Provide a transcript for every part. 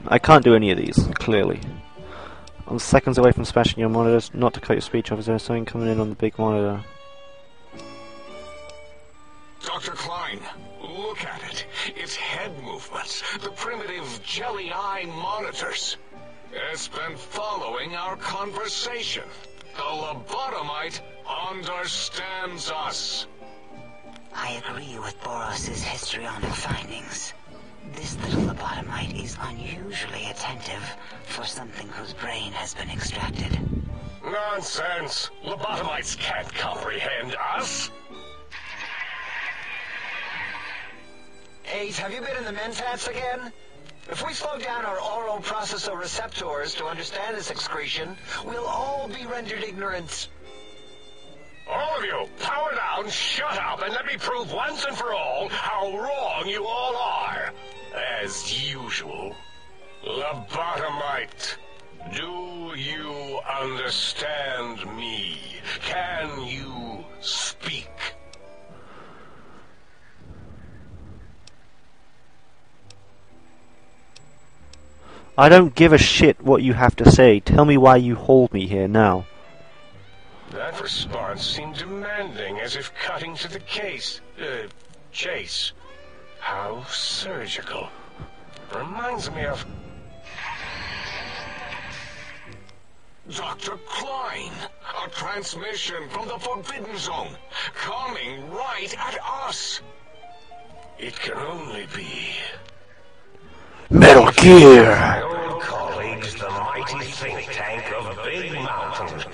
I can't do any of these, clearly. I'm seconds away from smashing your monitors. Not to cut your speech off, is there something coming in on the big monitor? Dr. Klein, look at it. It's head movements. The primitive jelly eye monitors. It's been following our conversation. The lobotomite understands us. I agree with Boros' histrionic findings. This little lobotomite is unusually attentive for something whose brain has been extracted. Nonsense! Lobotomites can't comprehend us. 8, have you been in the Mentats again? If we slow down our oral processor receptors to understand this excretion, we'll all be rendered ignorant. All of you, power down, shut up, and let me prove once and for all how wrong you all are. As usual. Lobotomite, do you understand me? Can you speak? I don't give a shit what you have to say. Tell me why you hold me here now. That response seemed demanding, as if cutting to the chase. How surgical. Reminds me of... Dr. Klein, a transmission from the Forbidden Zone, coming right at us. It can only be... Metal Gear! My old colleagues, the mighty think tank of Big Mountain.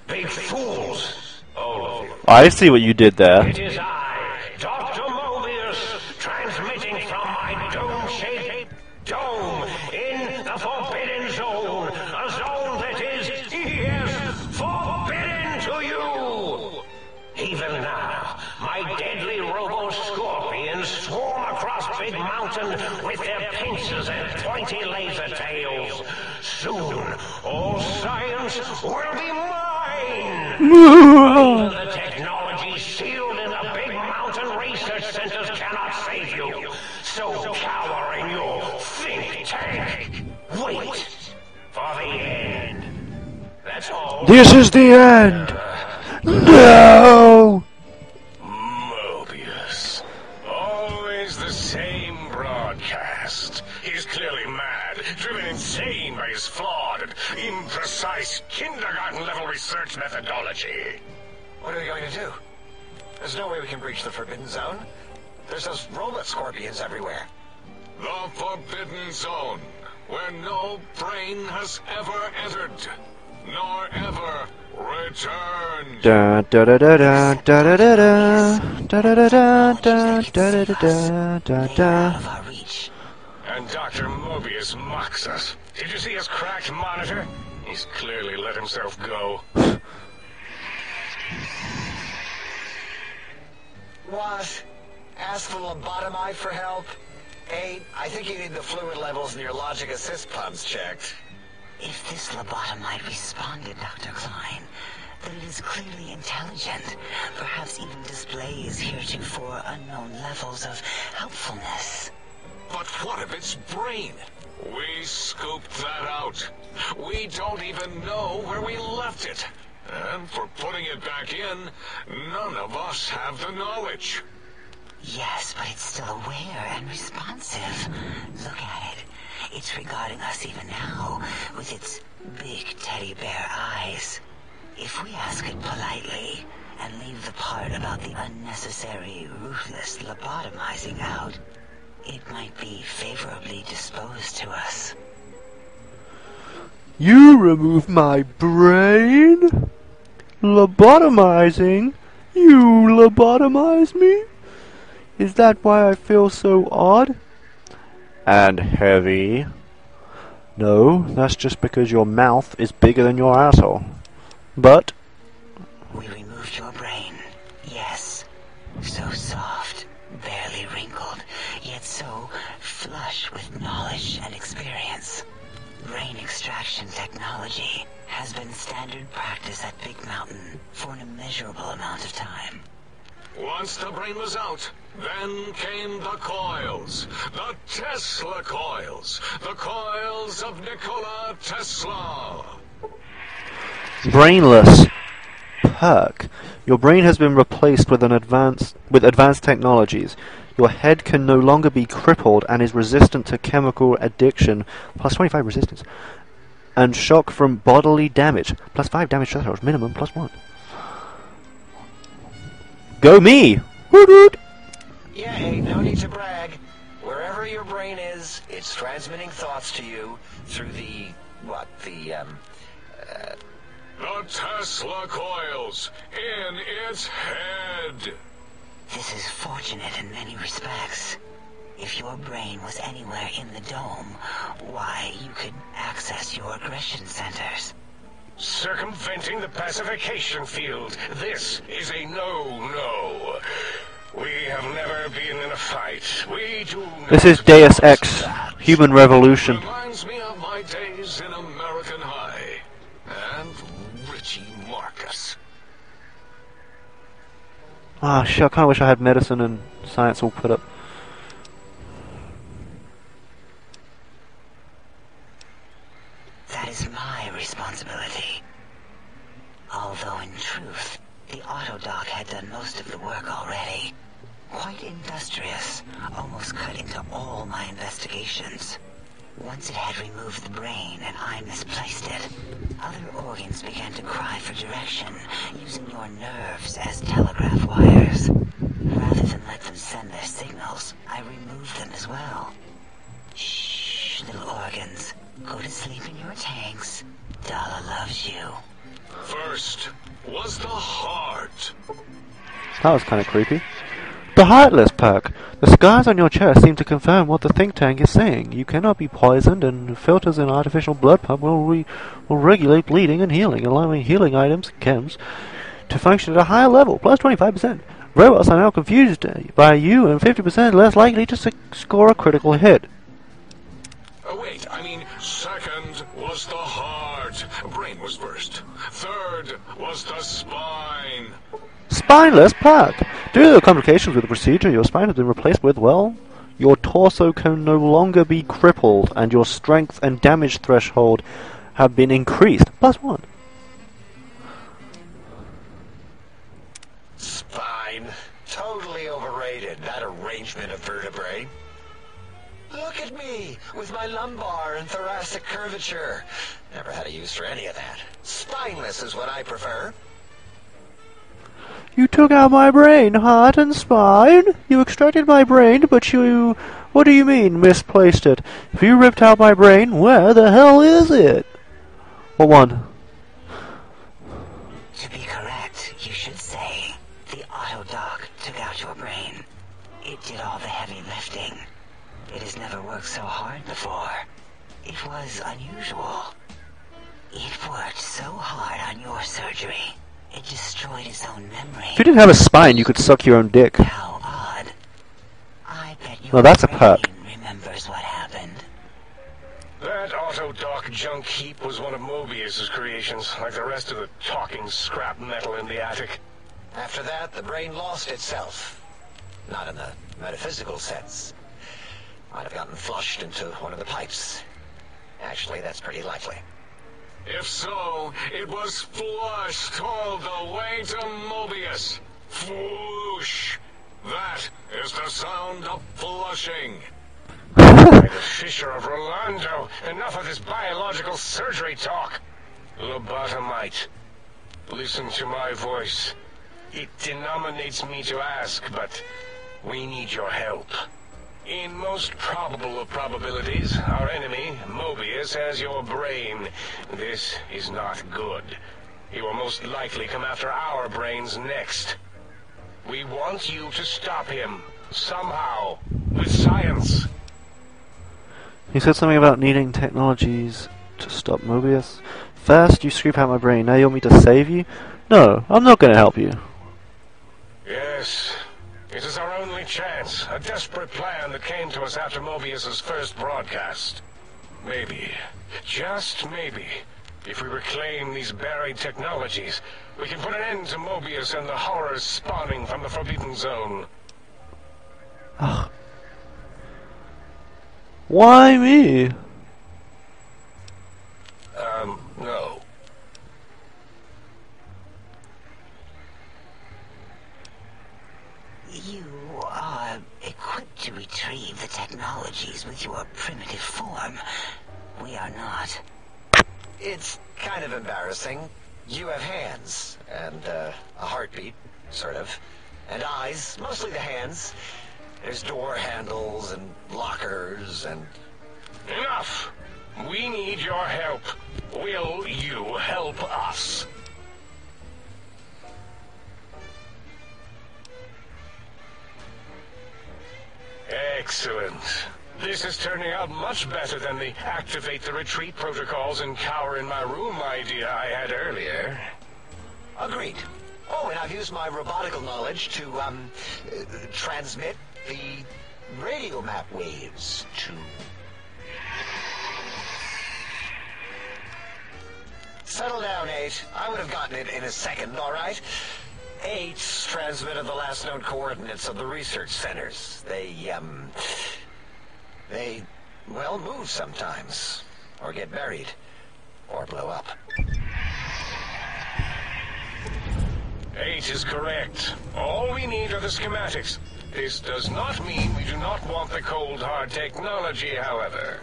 Big fools, all of you. I see what you did there. It is I, Dr. Mobius, transmitting from my dome-shaped dome in the Forbidden Zone, a zone that is, yes, forbidden to you. Even now, my deadly robo-scorpions swarm across Big Mountain with their pincers and pointy laser tails. Soon, all science will be mine. Even the technology sealed in the Big Mountain research centers cannot save you. So cower in your think tank. Wait for the end. That's all. This is the end! No! Mobius. Always the same broadcast. He's clearly mad, driven insane by his flawed and imprecise kindergarten-level research methodology. What are we going to do? There's no way we can breach the Forbidden Zone. There's those robot scorpions everywhere. The Forbidden Zone, where no brain has ever entered, nor ever returned. Da da da da da da da da da da da da da da da da da. Out of our reach. And Dr. Mobius mocks us. Did you see his cracked monitor? He's clearly let himself go. What? Ask the lobotomite for help? 8, I think you need the fluid levels in your logic assist pumps checked. If this lobotomite responded, Dr. Klein, then it is clearly intelligent, perhaps even displays heretofore unknown levels of helpfulness. But what of its brain? We scooped that out. We don't even know where we left it. And for putting it back in, none of us have the knowledge. Yes, but it's still aware and responsive. Look at it. It's regarding us even now with its big teddy bear eyes. If we ask it politely and leave the part about the unnecessary, ruthless lobotomizing out, it might be favorably disposed to us. You remove my brain? Lobotomizing? You lobotomize me? Is that why I feel so odd? And heavy? No, that's just because your mouth is bigger than your asshole. But We removed your brain. Yes. So soft, barely wrinkled, yet so flush with knowledge and experience. Brain extraction technology has been standard practice at Big Mountain for an immeasurable amount of time. Once the brain was out, then came the coils. The Tesla coils. The coils of Nikola Tesla. Brainless. Perk. Your brain has been replaced with advanced technologies. Your head can no longer be crippled and is resistant to chemical addiction, plus 25 resistance, and shock from bodily damage, plus 5 damage threshold, minimum, plus 1. Go me! Woot woot! Yeah, hey, no need to brag. Wherever your brain is, it's transmitting thoughts to you through the Tesla coils in its head. This is fortunate in many respects. If your brain was anywhere in the dome, why, you could access your aggression centers. Circumventing the pacification field. This is a no-no. We have never been in a fight. We do not. This is Deus Ex, Human Revolution. Reminds me of my days in American High. And Richie Marcus. Ah, shit, I kinda wish I had medicine and science all put up. That is my responsibility. Although in truth, the Autodoc had done most of the work already. Quite industrious, almost cut into all my investigations. Once it had removed the brain and I misplaced it, other organs began to cry for direction, using your nerves as telegraph wires. Rather than let them send their signals, I removed them as well. Shh, little organs. Go to sleep in your tanks. Dala loves you. First was the heart. That was kinda creepy. The Heartless perk. The scars on your chest seem to confirm what the think tank is saying. You cannot be poisoned, and filters in artificial blood pump will regulate bleeding and healing, allowing healing items, chems, to function at a higher level, plus 25%. Robots are now confused by you and 50% less likely to score a critical hit. Wait, I mean, second was the heart. Brain was first. Third was the spine. Spineless perk. Due to the complications with the procedure, your spine has been replaced with, well, your torso can no longer be crippled, and your strength and damage threshold have been increased, plus 1. spine. Totally overrated, that arrangement of vertebrae. Look at me, with my lumbar and thoracic curvature. Never had a use for any of that. Spineless is what I prefer. You took out my brain, heart and spine? You extracted my brain, but you... What do you mean, misplaced it? If you ripped out my brain, where the hell is it? What one? To be correct, you should say, the Autodoc took out your brain. It did all the heavy lifting. It has never worked so hard before. It was unusual. It worked so hard on your surgery. It destroyed its own memory. If you didn't have a spine, you could suck your own dick. How odd. I bet your Well, that's a perk. brain remembers what happened. That Autodoc junk heap was one of Mobius's creations, like the rest of the talking scrap metal in the attic. After that, the brain lost itself. Not in the metaphysical sense. Might have gotten flushed into one of the pipes. Actually, that's pretty likely. If so, it was flushed all the way to Mobius. Flush. That is the sound of flushing. By the Fisher of Rolando, enough of this biological surgery talk. Lobotomite, listen to my voice. It denominates me to ask, but we need your help. In most probable of probabilities, our enemy, Mobius, has your brain. This is not good. He will most likely come after our brains next. We want you to stop him, somehow, with science. You said something about needing technologies to stop Mobius. First, you scrape out my brain. Now you want me to save you? No, I'm not going to help you. Yes. It is our only chance, a desperate plan that came to us after Mobius's first broadcast. Maybe, just maybe, If we reclaim these buried technologies, we can put an end to Mobius and the horrors spawning from the Forbidden Zone. Ugh. Why me? No. You are equipped to retrieve the technologies with your primitive form. We are not. It's kind of embarrassing. You have hands, and a heartbeat, sort of, and eyes, mostly the hands. There's door handles and lockers and... Enough! We need your help. Will you help us? Excellent. This is turning out much better than the activate the retreat protocols and cower in my room idea I had earlier. Agreed. Oh, and I've used my robotical knowledge to, transmit the radio map waves to... Settle down, 8. I would have gotten it in a second, all right? 8's transmitted the last known coordinates of the research centers. They, well, move sometimes. Or get buried. Or blow up. 8 is correct. All we need are the schematics. This does not mean we do not want the cold hard technology, however.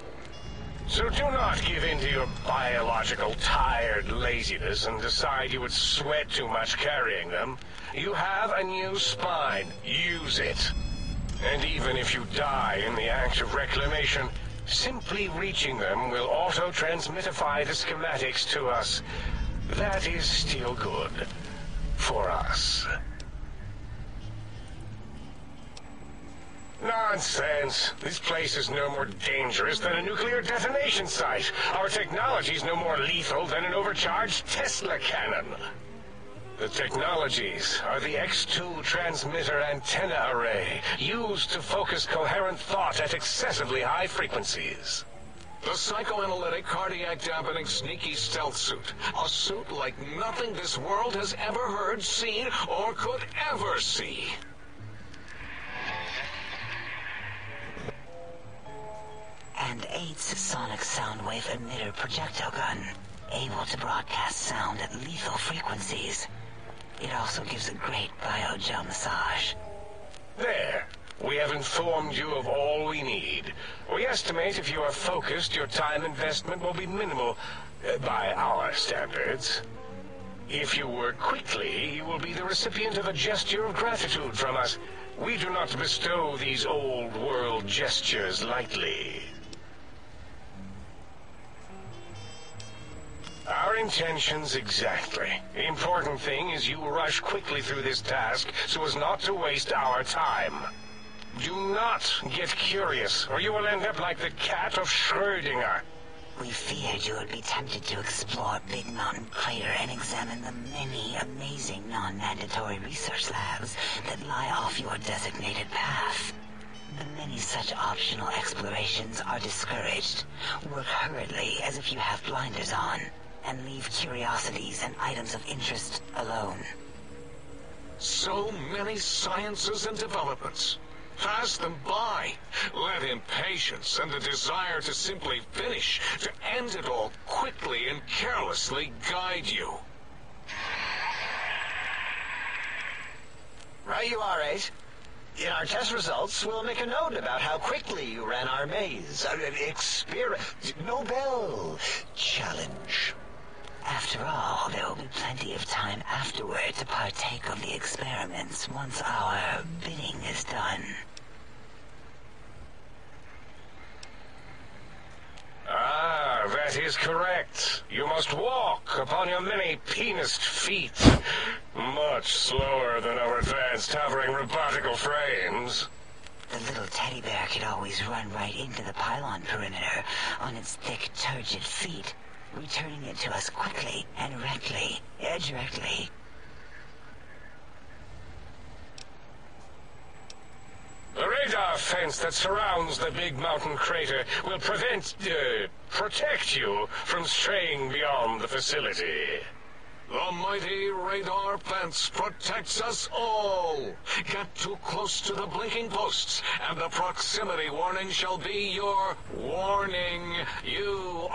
So do not give in to your biological tired laziness and decide you would sweat too much carrying them. You have a new spine. Use it. And even if you die in the act of reclamation, simply reaching them will auto-transmitify the schematics to us. That is still good. For us. Nonsense. This place is no more dangerous than a nuclear detonation site. Our technology is no more lethal than an overcharged Tesla cannon. The technologies are the X2 transmitter antenna array, used to focus coherent thought at excessively high frequencies. The psychoanalytic, cardiac dampening, sneaky stealth suit. A suit like nothing this world has ever heard, seen, or could ever see. And 8's sonic sound wave emitter projectile gun, able to broadcast sound at lethal frequencies. It also gives a great biogel massage. There. We have informed you of all we need. We estimate if you are focused, your time investment will be minimal, by our standards. If you work quickly, you will be the recipient of a gesture of gratitude from us. We do not bestow these old-world gestures lightly. Our intentions exactly. The important thing is you rush quickly through this task so as not to waste our time. Do not get curious, or you will end up like the cat of Schrödinger. We feared you would be tempted to explore Big Mountain Crater and examine the many amazing non-mandatory research labs that lie off your designated path. The many such optional explorations are discouraged. Work hurriedly as if you have blinders on, and leave curiosities and items of interest alone. So many sciences and developments. Pass them by. Let impatience and the desire to simply finish, to end it all quickly and carelessly guide you. Right you are, 8. In our test results, we'll make a note about how quickly you ran our maze. Nobel challenge. After all, there will be plenty of time afterward to partake of the experiments once our bidding is done. Ah, that is correct. You must walk upon your many penised feet. Much slower than our advanced hovering robotical frames. The little teddy bear could always run right into the pylon perimeter on its thick, turgid feet, returning it to us quickly and directly. The radar fence that surrounds the big mountain crater will protect you from straying beyond the facility. The mighty radar fence protects us all. Get too close to the blinking posts, and the proximity warning shall be your warning. You